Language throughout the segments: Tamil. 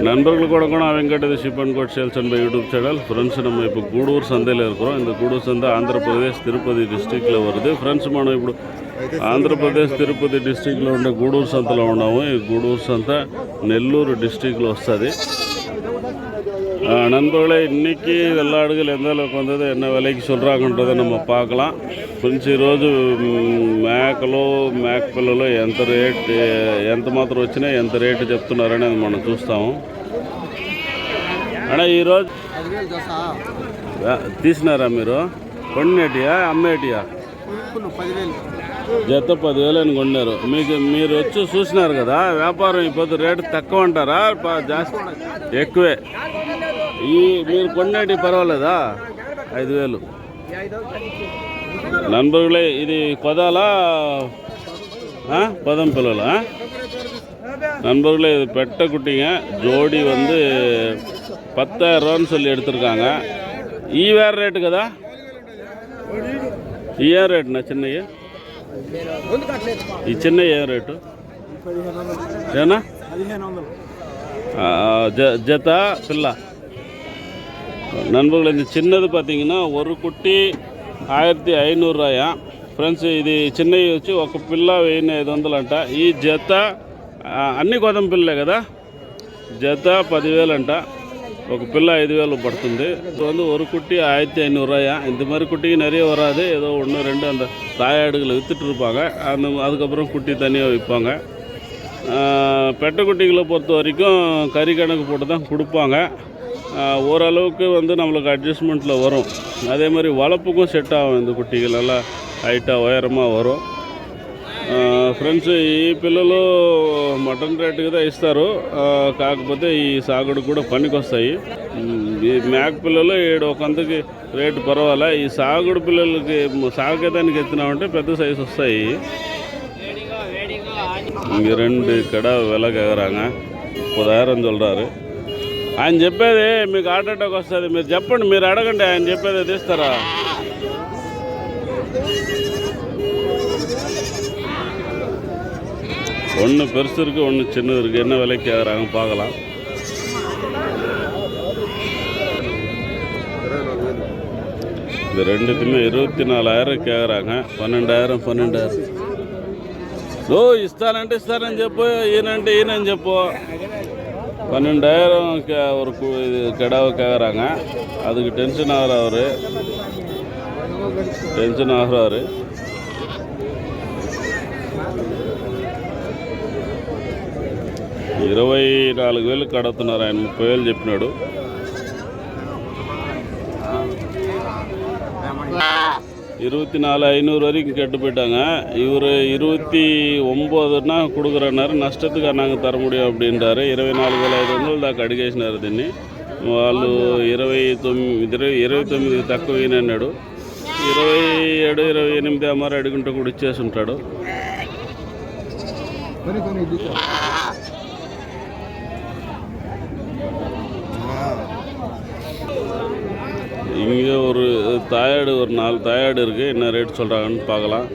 நண்பர்கள் கூட Venkat ship and code sales and by YouTube channel. Friends, நம்ம இப்போ கூடூர் சந்தையில் இருக்கிறோம். இந்த கூடூர் சந்தை ஆந்திரப்பிரதேஷ் తిరుపతి డిస్ట్రిక్ట్లో வருது. ఫ్రెండ్స్, మనం ఇప్పుడు ఆంధ్రప్రదేశ్ తిరుపతి డిస్ట్రిక్ట్లో ఉండే గూడూరు సంతలో ఉన్నాము. ఈ గూడూరు సంత నెల్లూరు డిస్ட்ரிக்டில் వస్తుంది. நண்பர்களே, இன்றைக்கி வெள்ளாடுகள் எந்த அளவுக்கு வந்தது, என்ன விலைக்கு சொல்கிறாங்கன்றதை நம்ம பார்க்கலாம். ఫ్రెండ్స్, ఈరోజు మేకలు మేక పిల్లలు ఎంత మాత్రం వచ్చినాయి, ఎంత రేటు చెప్తున్నారనేది మనం చూస్తాము. అన్నా, ఈరోజు తీసినారా మీరు? కొన్నేటియా అమ్మేటియా? జత 10,000 అని కొన్నారు. మీరు వచ్చి చూసినారు కదా, వ్యాపారం ఇప్పుడు రేటు తక్కువ అంటారా జాస్తి? ఎక్కువే. మీరు కొన్నేటి పర్వాలేదా? 5,000. நண்பர்களே, இது கொதாலா பதம் பிள்ளலா? நண்பர்களே, இது பெட்டை குட்டிங்க. ஜோடி வந்து 10,000 ரூபான்னு சொல்லி எடுத்திருக்காங்க. வேறு ரேட்டு కదా? ఏ రేటునా చిన్నయ్య? ఈ చిన్న ఏ రేటు ఏనా? జత పిల్ల. நண்பர்கள், இந்த சின்னது பார்த்தீங்கன்னா ஒரு குட்டி 1,500 రూపాయ. ఫ్రెండ్స్, ఇది చిన్నవి వచ్చి ఒక పిల్ల 1,500 అంట. ఈ జత అన్ని కొదం పిల్లలే కదా, జత 10,000 అంట. ఒక పిల్ల 5,000 படுத்துது. இது வந்து ஒரு குட்டி 1,500 ரூபாயா. இந்த மாதிரி குட்டிக்கு நிறைய வராது, ஏதோ 1-2 அந்த தாயாடுகளை விற்றுட்டு இருப்பாங்க. அதுக்கப்புறம் குட்டி தனியாக விற்பாங்க. பெட்டை குட்டிகளை பொறுத்த வரைக்கும் கறி கணக்கு போட்டு தான் கொடுப்பாங்க. ஓரளவுக்கு வந்து நம்மளுக்கு அட்ஜஸ்ட்மெண்ட்டில் வரும். அதே மாதிரி வளர்ப்புக்கும் செட் ஆகும். இந்த குட்டிகள் நல்லா ஹைட்டாக உயரமாக వரும். ఫ్రెండ్స్, ఈ పిల్లలు మటన్ రేటుగా ఇస్తారు, కాకపోతే ఈ సాగుడు కూడా పనికొస్తాయి. ఈ మేక పిల్లలు ఒకంతకి రేటు పర్వాలే. ఈ సాగుడు పిల్లలకి సాగేదానికి ఎత్తినామంటే పెద్ద సైజు వస్తాయి. இங்கே 2 கடை விலை கேட்குறாங்க. 30,000 சொல்கிறாரு. ఆయన చెప్పేది మీకు హార్ట్ అటాక్ వస్తుంది. మీరు చెప్పండి, మీరు అడగండి, ఆయన చెప్పేది తీస్తారా? ஒன்று பெருசு இருக்குது, ஒன்று சின்னது இருக்குது. என்ன விலைக்கு கேட்குறாங்க பார்க்கலாம். இந்த ரெண்டுக்குமே 24,000 కేకరాங்க. 12,000. ఓ ఇస్తానంటే ఇస్తానని చెప్పు, ఈయనంటే ఈయనని చెప్పు. 12,000 ஒரு கிடாவை கேட்குறாங்க. அதுக்கு டென்ஷன் ஆகிறாரு. 24,000 కడుతున్నారు ఆయన. 30,000 చెప్పినాడు. 24,500 வரைக்கும் கெட்டு போயிட்டாங்க. இவர் 29னா கொடுக்குறனாரு. నష్టத்துக்கு நாங்கள் தர முடியும் அப்படின்றாரு. 24,500 దాకా అడిగేసినారు దీన్ని. వాళ్ళు 29 తక్కువ అన్నాడు. 27, 28 అమ్మారు అడుగుంటే కూడా ఇచ్చేసి ఉంటాడు. இங்கே ஒரு தாயாடு, ஒரு 4 தாயாடு இருக்குது. என்ன ரேட் சொல்கிறாங்கன்னு பார்க்கலாம்.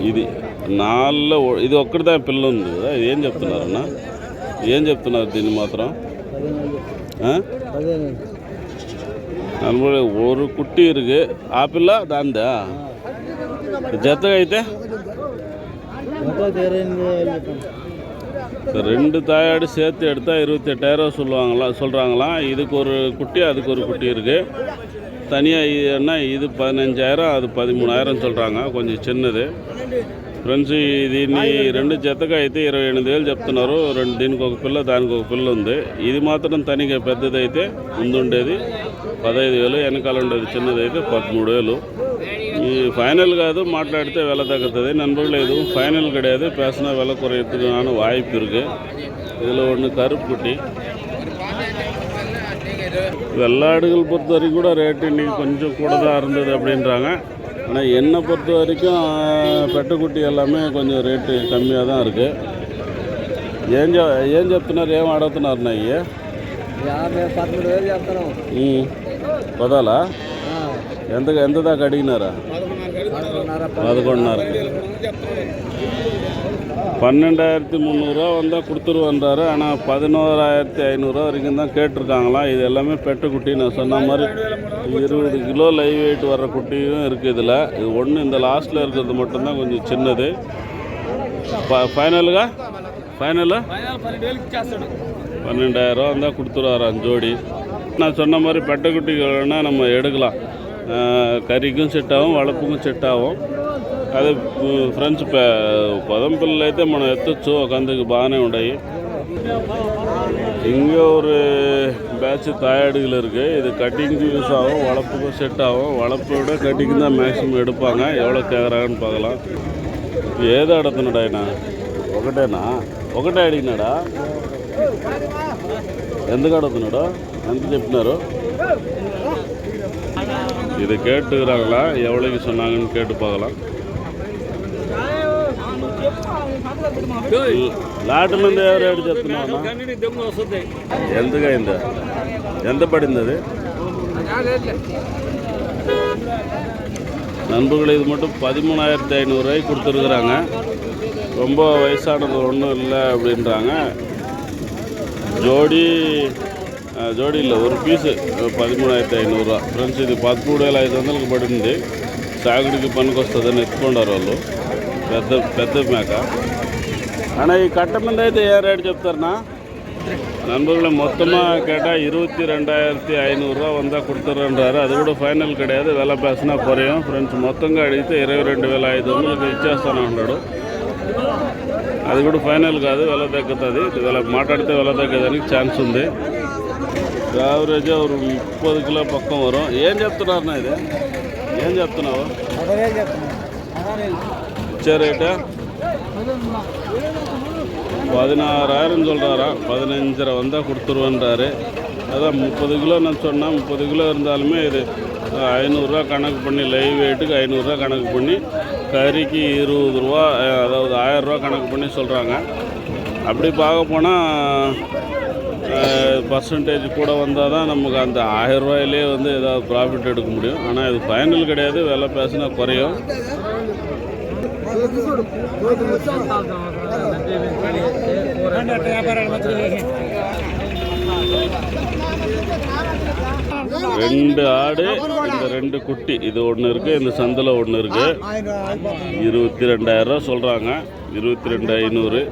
ఇది 4లో ఇది ఒక్కటిదా పిల్ల ఉంది కదా. ఏం చెప్తున్నారన్నా? ఏం చెప్తున్నారు దీన్ని మాత్రం? நம்மளோட ஒரு குட்டி இருக்குது. ஆப்பிளா தான்தா ஜத்தக అయితే 2 தாயாடு சேர்த்து எடுத்தால் 28,000 சொல்கிறாங்களாம். இதுக்கு ஒரு குட்டி, அதுக்கு ஒரு குட்டி இருக்குது. தனியாக என்ன இது 15,000, அது 13,000 சொல்கிறாங்க. కొంచెం చిన్నది. ఫ్రెండ్స్, దీన్ని 2 జతగా అయితే 28,000 చెప్తున్నారు. దీనికి ఒక పిల్ల, దానికి ఒక పిల్ల ఉంది. ఇది మాత్రం తనిగా పెద్దదైతే ముందుండేది 15,000, వెనకాల ఉండేది చిన్నదైతే 13,000. ఈ ఫైనల్ కాదు, మాట్లాడితే விலை தகுத்தது. நண்பர்கள், எதுவும் ஃபைனல் கிடையாது. பேசினா விலை குறையத்துக்கான வாய்ப்பு இருக்குது. இதில் ஒன்று கருப்பு குட்டி. வெள்ளாடுகள் பொறுத்த வரைக்கும் கூட ரேட்டு இன்றைக்கி கொஞ்சம் கூட தான் இருந்தது அப்படின்றாங்க. ஆனால் என்னை பொறுத்த வரைக்கும் பெட்டைக்குட்டி எல்லாமே கொஞ்சம் రేటు కమ్మిగా தான் இருக்குது. ఏం చెప్తున్నారు, ఏం అడుగుతున్నారు? అయ్యే 13,000 చెప్తాను. పదాలా? ఎంత దాకా అడిగినారా? 11,500. 12,300 வந்தால் கொடுத்துருவன்றாரு. ஆனால் 11,500 வரைக்கும் தான் கேட்டிருக்காங்களாம். இது எல்லாமே பெட்ட குட்டி. நான் சொன்ன மாதிரி 20 கிலோ லைவ் வெயிட் வர்ற குட்டியும் இருக்குது இதில். இது ஒன்று இந்த லாஸ்ட்டில் இருக்கிறது மட்டும்தான் கொஞ்சம் சின்னது. ஃபைனலுங்க ஃபைனலு 12,000 வந்தால் கொடுத்துருவாராம் ஜோடி. நான் சொன்ன மாதிரி பெட்ட குட்டிகள்னா நம்ம எடுக்கலாம். కర్రీకి సెట్ అవ్వం, వళపుకు సెట్ అవ్వం. అదే ఫ్రెండ్స్ పదం పిల్లలు అయితే మనం ఎత్తచ్చు, ఒక అందుకు బాగానే ఉన్నాయి. இங்கே ஒரு பேட்ச் தாயாடுகள் இருக்குது. இது கட்டிங்க்கு யூஸ் ஆகும், வளர்ப்புக்கும் செட் ஆகும். வளர்ப்பை விட கட்டிங் தான் மேக்ஸிமம் எடுப்பாங்க. எவ்வளோ கேட்குறாங்கன்னு பார்க்கலாம். ఏదో అడుగుతున్నాడు ఆయన? ఒకటే అడిగినాడా? ఎందుకు అడుగుతున్నాడు? ఎంత చెప్పినారు? இது கேட்டுக்கிறாங்களா, எவ்வளோக்கு சொன்னாங்கன்னு கேட்டு பார்க்கலாம். లాట్ మంది ఎవరు చెప్తున్నావు? ఎందుకైందా? ఎంత పడింది అది? நண்பர்கள் இது மட்டும் 13,500 ரூபாய்க்கு கொடுத்துருக்குறாங்க. ரொம்ப வயசானது ஒன்றும் இல்லை அப்படின்றாங்க. ஜோடி இல்லை, ஒரு పీసు 13,500 ఫ్రెండ్స్. ఇది 13,500కి పడింది. సాగుడికి పనికి వస్తుందని ఎత్తుకుంటారు వాళ్ళు. పెద్ద మేక. ஆனால் ఈ కట్ట మీద అయితే ఏ రేటు చెప్తారన్నా? நண்பர்களை மொத்தமாக கேட்டால் 22,500 வந்தால் கொடுத்துட்றாரு. அது கூட ஃபைனல் கிடையாது, விலை பேசினா குறையும். ఫ్రెండ్స్ మొత్తంగా అడిగితే 22,500కి ఇచ్చేస్తాను అన్నాడు. అది కూడా ఫైనల్ కాదు, విల తగ్గుతుంది. మాట్లాడితే విల తగ్గడానికి ఛాన్స్ ఉంది. యావరేజ్గా ఒక 30 కిలో పక్కం వரும். ఏం చెప్తున్నారన్నా ఇది? ఏం చెప్తున్నావు? ఇచ్చే రేటు 16,000 சொல்கிறாரா. 15,000 வந்தால் கொடுத்துருவேன்றாரு. அதான் 30 கிலோ நான் சொன்னேன். 30 கிலோ இருந்தாலுமே இது 500 கணக்கு பண்ணி, லைவ் வெயிட்டுக்கு 500 கணக்கு பண்ணி, கறிக்கு 20 ரூபா, அதாவது 1000 கணக்கு பண்ணி சொல்கிறாங்க. அப்படி பார்க்க போனால் பர்சன்டேஜ் கூட வந்தால் தான் நமக்கு அந்த 1000 ரூபாயிலே வந்து ஏதாவது ப்ராஃபிட் எடுக்க முடியும். ஆனால் இது ஃபைனல் கிடையாது, விலை பேசினா குறையும். ரெண்டு ஆடு, இந்த 2 குட்டி, இது ஒன்று இருக்குது, இந்த சந்தில் ஒன்று இருக்குது. 22,000 சொல்கிறாங்க. 22,500.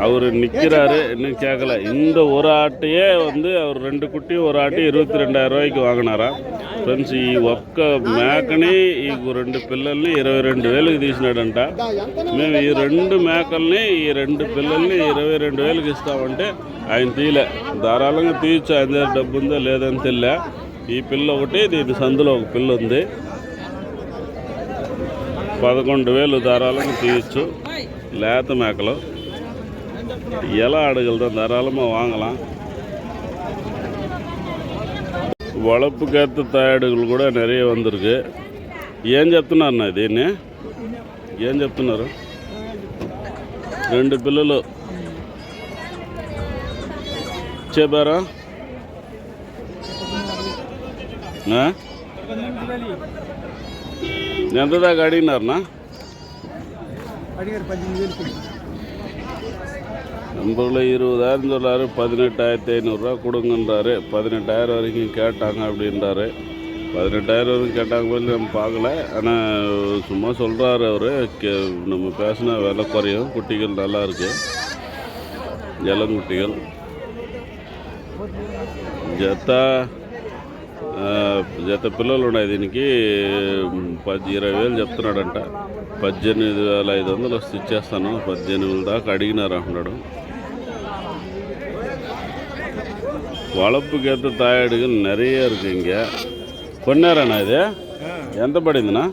அவர் நிற்கிறாரு, இன்னும் கேட்கல. இந்த ஒரு ఆటయే வந்து அவர் 2 కుట్టి, ஒரு ఆట 22,000 రూపాయకి వాగినారా. ఫ్రెండ్స్, ఈ ఒక్క మేకని, ఈ 2 పిల్లల్ని 22,000కి తీసినాడంట. మేము ఈ 2 మేకల్ని, ఈ 2 పిల్లల్ని 22,000కి ఇస్తామంటే ఆయన తీయలే. ధారాళంగా తీయచ్చు, ఆయన దగ్గర డబ్బు ఉందో లేదని తెలియలే. ఈ పిల్ల ఒకటి, దీని సందులో ఒక పిల్ల ఉంది. 11,000 ధారాళంగా తీయచ్చు. లేత మేకలు ఎలా ஆடுகள் தான் தாராளமாக வாங்கலாம். వளపుకేత తాయాడుగులు కూడా நிறைய வந்திருக்கு. ఏం చెప్తున్నారన్నా దీన్ని? ఏం చెప్తున్నారు? 2 పిల్లలు చెప్పారా? ఎంత దాకా అడిగినారన్నా? நண்பர்களை 20,000 சொல்லாரு. 18,500 கொடுங்கன்றாரு. 18,000 வரைக்கும் கேட்டாங்க அப்படின்றாரு. 18,000 வரைக்கும் கேட்டாங்க போது நம்ம பார்க்கல. ஆனால் சும்மா சொல்கிறாரு அவர். நம்ம பேசினா விலை குறையும். குட்டிகள் நல்லா இருக்குது, இளங்குட்டிகள். జత పిల్లలు ఉన్నాయి. దీనికి 20,000 చెప్తున్నాడంట. 18,500 వస్తే ఇచ్చేస్తాను. 18,000 దాకా అడిగినారు అంటున్నాడు. వளப்புకేత తాయాడుகள் நிறைய இருக்கு இங்கே. కొన్నారన్నా ఇది? ఎంత పడిందినా?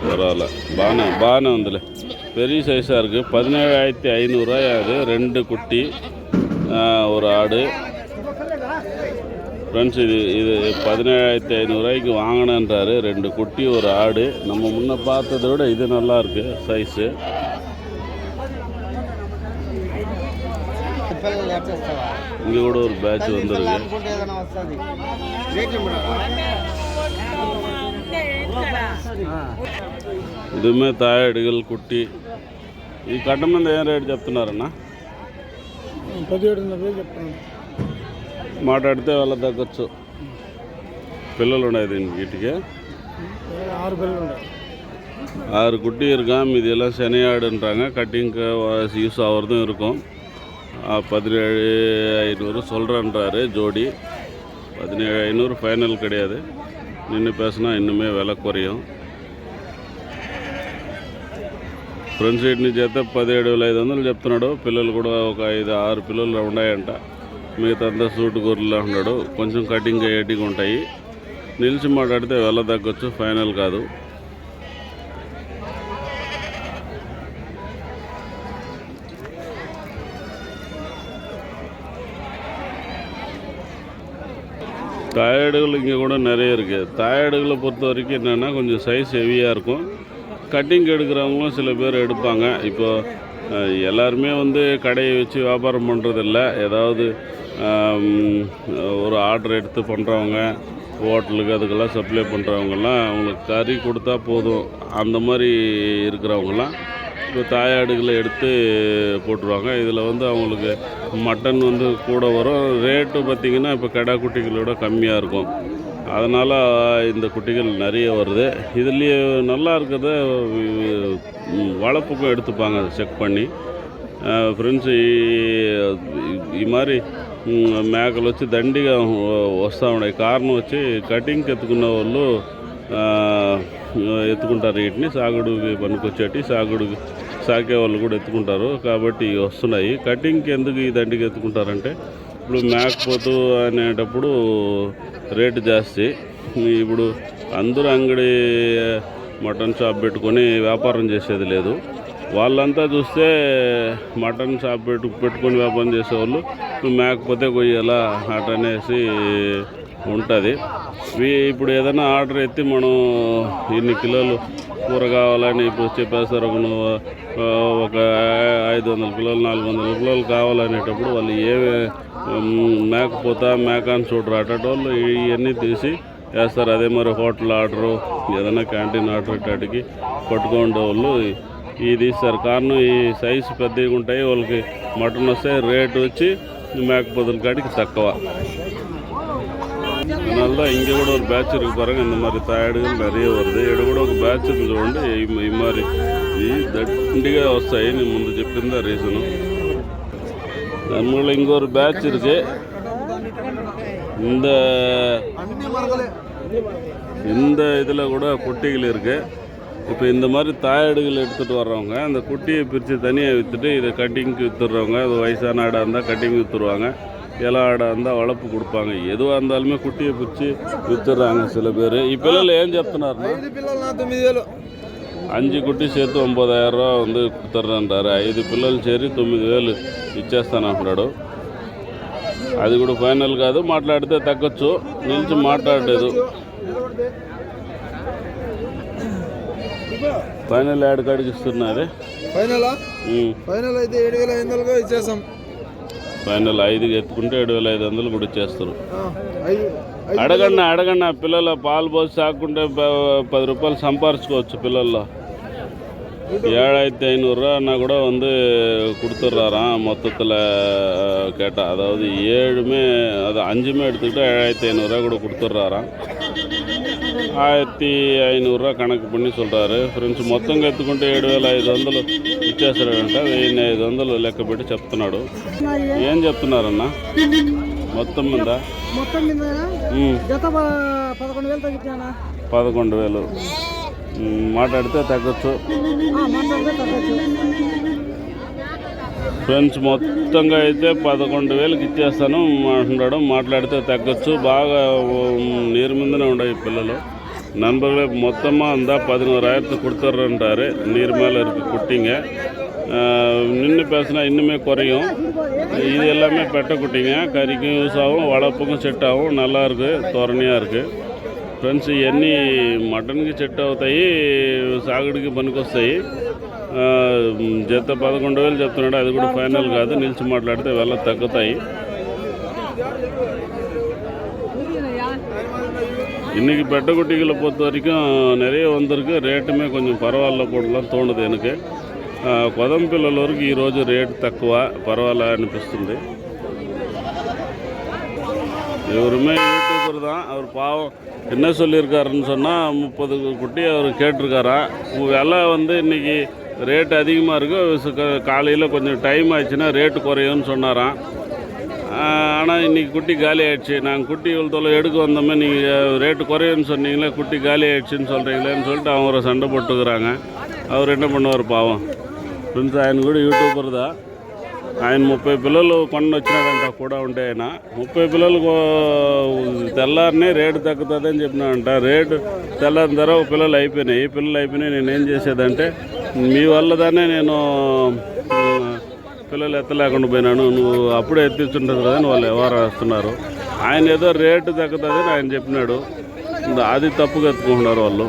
పర్వాలే, బాగానే ఉందిలే. பெரிய சைஸாக இருக்குது. 17,500 அது. 2 குட்டி, ஒரு ஆடு. ஃப்ரெண்ட்ஸ், இது 17,500 வாங்கினேன்றாரு. 2 குட்டி, ஒரு ஆடு. நம்ம முன்ன பார்த்ததை விட இது நல்லா இருக்கு சைஸு. இங்கே கூட ஒரு பேட்ச் வந்துருக்கு. ఇదిమే తాయడిగలు కుట్టి ఈ కట్ట మీద ఏం రేటు చెప్తున్నారన్నా? 17,500 చెప్తాను. మాట్లాడితే వాళ్ళ తగ్గొచ్చు. పిల్లలు ఉన్నాయి దీనికి వీటికి 6 పిల్లలు ఉన్నాయి. 6 குட்டி இருக்கான். இது எல்லாம் சனியாடுன்றாங்க. கட்டிங்க்கு யூஸ் ஆகிறதும் இருக்கும். 17,500 சொல்கிறேன்றாரு ஜோடி. 17,500 ஃபைனல் கிடையாது. నిన్ను பேசினா இன்னுமே விலை குறையும். ఫ్రంట్ సైడ్ నుంచి అయితే 17,500 చెప్తున్నాడు. పిల్లలు కూడా ఒక 5-6 పిల్లలు ఉన్నాయంట. మిగతా అంతా సూట్ గొర్రెలా ఉన్నాడు. కొంచెం కటింగ్ అయ్యేటిగా ఉంటాయి. నిలిచి మాట్లాడితే వెళ్ళ తగ్గొచ్చు, ఫైనల్ కాదు. தாயடுகள் இங்கே கூட நிறைய இருக்குது. தாயடுகளை பொறுத்த வரைக்கும் என்னென்னா கொஞ்சம் சைஸ் ஹெவியாக இருக்கும். கட்டிங் எடுக்கிறவங்களும் சில பேர் எடுப்பாங்க. இப்போது எல்லாருமே வந்து கடையை வச்சு வியாபாரம் பண்ணுறதில்ல. ஏதாவது ஒரு ஆர்டர் எடுத்து பண்ணுறவங்க, ஹோட்டலுக்கு அதுக்கெல்லாம் சப்ளை பண்ணுறவங்கெல்லாம் அவங்களுக்கு கறி கொடுத்தா போதும் அந்த மாதிரி இருக்கிறவங்கலாம் இப்போ தாயாடுகளை எடுத்து போட்டுருவாங்க. இதில் வந்து அவங்களுக்கு மட்டன் வந்து கூட வரும். ரேட்டு பார்த்திங்கன்னா இப்போ கடா குட்டிகளோட கம்மியாக இருக்கும். அதனால் இந்த குட்டிகள் நிறைய வருது. இதுலேயே நல்லா இருக்கிறத வளர்ப்புக்கும் எடுத்துப்பாங்க அதை செக் பண்ணி. ఫ్రెండ్స్ ఈ మరి మేకలు వచ్చి దండిగా వస్తూ ఉన్నాయి. కారణం వచ్చి కటింగ్కి ఎత్తుకున్న వాళ్ళు ఎత్తుకుంటారు. వీటిని సాగుడుకి పనికొచ్చేటి సాగుడుకి సాకే వాళ్ళు కూడా ఎత్తుకుంటారు. కాబట్టి వస్తున్నాయి. కటింగ్కి ఎందుకు ఈ దండిగా ఎత్తుకుంటారంటే ఇప్పుడు మేకపోతు అనేటప్పుడు రేటు జాస్తి. ఇప్పుడు అందరూ అంగడి మటన్ షాప్ పెట్టుకొని వ్యాపారం చేసేది లేదు. వాళ్ళంతా చూస్తే మటన్ షాప్ పెట్టుకొని వ్యాపారం చేసేవాళ్ళు మేకపోతే కొయ్యాలా అటనేసి ఉంటుంది. ఇప్పుడు ఏదైనా ఆర్డర్ ఎత్తి మనం ఇన్ని కిలోలు కూర కావాలని ఇప్పుడు చెప్పేస్తారు. ఒక 500 కిలోలు 400 కిలోలు కావాలనేటప్పుడు వాళ్ళు మేకపోతా మేకాన్ చూడరు అటోళ్ళు ఇవన్నీ తీసి వేస్తారు. అదే మరి హోటల్ ఆర్డరు ఏదైనా క్యాంటీన్ ఆర్డర్ ఇట్లాంటికి పట్టుకోండే వాళ్ళు ఇది ఇస్తారు. కారణం ఈ సైజు పెద్దగా ఉంటాయి. వాళ్ళకి మటన్ వస్తే రేటు వచ్చి మేకపోతుల కాడికి తక్కువ. அதனால இங்கே கூட ஒரு பேட்ச் இருக்கு பாருங்கள். இந்த மாதிரி தாயாடுகள் நிறைய வருது. ఇక్కడ కూడా ఒక బ్యాచ్ ఉంది చూడండి. ఈ మరి దండిగా వస్తాయి. నేను ముందు చెప్పింది రీజను. దానివల్ల ఇంకొரு బ్యాచ్ இருக்கு. இந்த இதில் கூட குட்டிகள் இருக்குது. இப்போ இந்த மாதிரி தாயாடுகள் எடுத்துகிட்டு வர்றவங்க அந்த குட்டியை பிரித்து தனியாக விற்றுட்டு இதை கட்டிங்க்கு விற்றுடுறவங்க. அது வயசான ஆடாக இருந்தால் கட்டிங் விற்றுருவாங்க. ఎలా ఆడ అందా వళపు கொடுப்பாங்க. ఎదువా అందాలమే కుట్టియ పిచ్చి విత్తుறாங்க சில பேர். ఈ పిల్లలు ఏం చెప్తున్నారు? 5 పిల్లలు 9,000. 5 కుట్టి చేతి 9,000 రూపాయ ఉంది కుడతారంటారు. 5 పిల్లలు చేరి 9,000 ఇచ్చేస్తానంటున్నాడు. అది కూడా ఫైనల్ కాదు. మాట్లాడితే తగ్గొచ్చు. నిలిచి మాట్లాడలేదు. ఫైనల్ యాడ్ కాడికి ఇస్తున్నది. ఫైనల్ అయితే 7,500గా ఇచ్చేసాం. ఫైనల్ 5కి ఎత్తుకుంటే 7,500 కూడా ఇచ్చేస్తారు. అడగండి పిల్లల పాలు పోసి సాకుంటే 10 ரூபாய் சம்பாரிச்சுக்கோச்சு. பிள்ளల్లో 7,500 ரூபான்னா கூட வந்து கொடுத்துட்றாராம் மொத்தத்தில் கேட்டால். அதாவது 7மே அது 5மே எடுத்துக்கிட்டால் 7,500 ரூபா கூட கொடுத்துட்றாராம். 1,500 ரூபா కనెక్ట్ பண்ணி சொல்கிறாரு. ఫ్రెండ్స్ మొత్తంగా ఎత్తుకుంటే 7,500 ఇచ్చేస్తాడంట. 1,500 లెక్క పెట్టి చెప్తున్నాడు. ఏం చెప్తున్నారన్న మొత్తం మీద? 11,000 మాట్లాడితే తగ్గచ్చు. ఫ్రెండ్స్ మొత్తంగా అయితే 11,000కి ఇచ్చేస్తాను అంటున్నాడు. మాట్లాడితే తగ్గచ్చు. బాగా నీరు మీదనే ఉన్నాయి పిల్లలు. நண்பர்களே மொத்தமாக இருந்தால் 11,000 கொடுத்துட்றேன்றாரு. நீர் மேலே இருக்குது குட்டிங்க. நின்று பேசினா இன்னுமே குறையும். இது எல்லாமே பெட்டை குட்டிங்க. கறிக்கும் யூஸ் ஆகும், வளர்ப்புக்கும் செட் ஆகும். நல்லாயிருக்கு, తోరణిயாக இருக்குது. ఫ్రెండ్స్ ఇవన్నీ మటన్కి సెట్ అవుతాయి, సాగుడికి పనికొస్తాయి. జత 11,000 చెప్తున్నాడు. అది కూడా ఫైనల్ కాదు. నిలిచి మాట్లాడితే వెళ్ళ తగ్గుతాయి. இன்றைக்கி பெட்டக்குட்டிகளை பொறுத்த வரைக்கும் நிறைய வந்திருக்கு. ரேட்டுமே கொஞ்சம் பரவாயில்ல போடலாம் தோணுது எனக்கு. కొదం పిల్లల వరకు ఈరోజు రేటు తక్కువ, పర్వాలే అనిపిస్తుంది. இவருமே யூடியூபர் தான். அவர் பாவம் என்ன சொல்லியிருக்காருன்னு சொன்னால் 30 குட்டி அவர் கேட்டிருக்காராம். விலை வந்து இன்றைக்கி ரேட்டு அதிகமாக இருக்குது, காலையில் கொஞ்சம் டைம் ஆயிடுச்சுன்னா ரேட்டு குறையும்னு சொன்னாராம். ஆனால் இன்றைக்கி குட்டி காலி ஆகிடுச்சு. நாங்கள் குட்டி இவ்வளோ தொலை எடுக்க வந்தோமே, நீங்கள் ரேட்டு குறையும்னு சொன்னீங்களே, குட்டி காலி ஆகிடுச்சின்னு சொல்கிறீங்களேன்னு சொல்லிட்டு அவங்க சண்டை போட்டுக்கிறாங்க. அவர் என்ன பண்ணுவார் పాపం. ఫ్రెండ్స్ ఆయన కూడా యూట్యూబర్ దా. ఆయన 30 పిల్లలు కొన్న వచ్చినాడంట కూడా ఉంటే. ఆయన 30 పిల్లలు తెల్లారినే రేటు తగ్గుతుందని చెప్పినాడంట. రేటు తెల్లారిన తర్వాత పిల్లలు అయిపోయినాయి. నేనేం చేసేదంటే మీ వల్లదానే నేను పిల్లలు ఎత్తలేకుండా పోయినాను, నువ్వు అప్పుడే ఎత్తించుంటుంది కదా అని వాళ్ళు ఎవరు వస్తున్నారు. ఆయన ఏదో రేటు తగ్గుతుందని ఆయన చెప్పినాడు, అది తప్పుగా ఎత్తుకుంటున్నారు వాళ్ళు.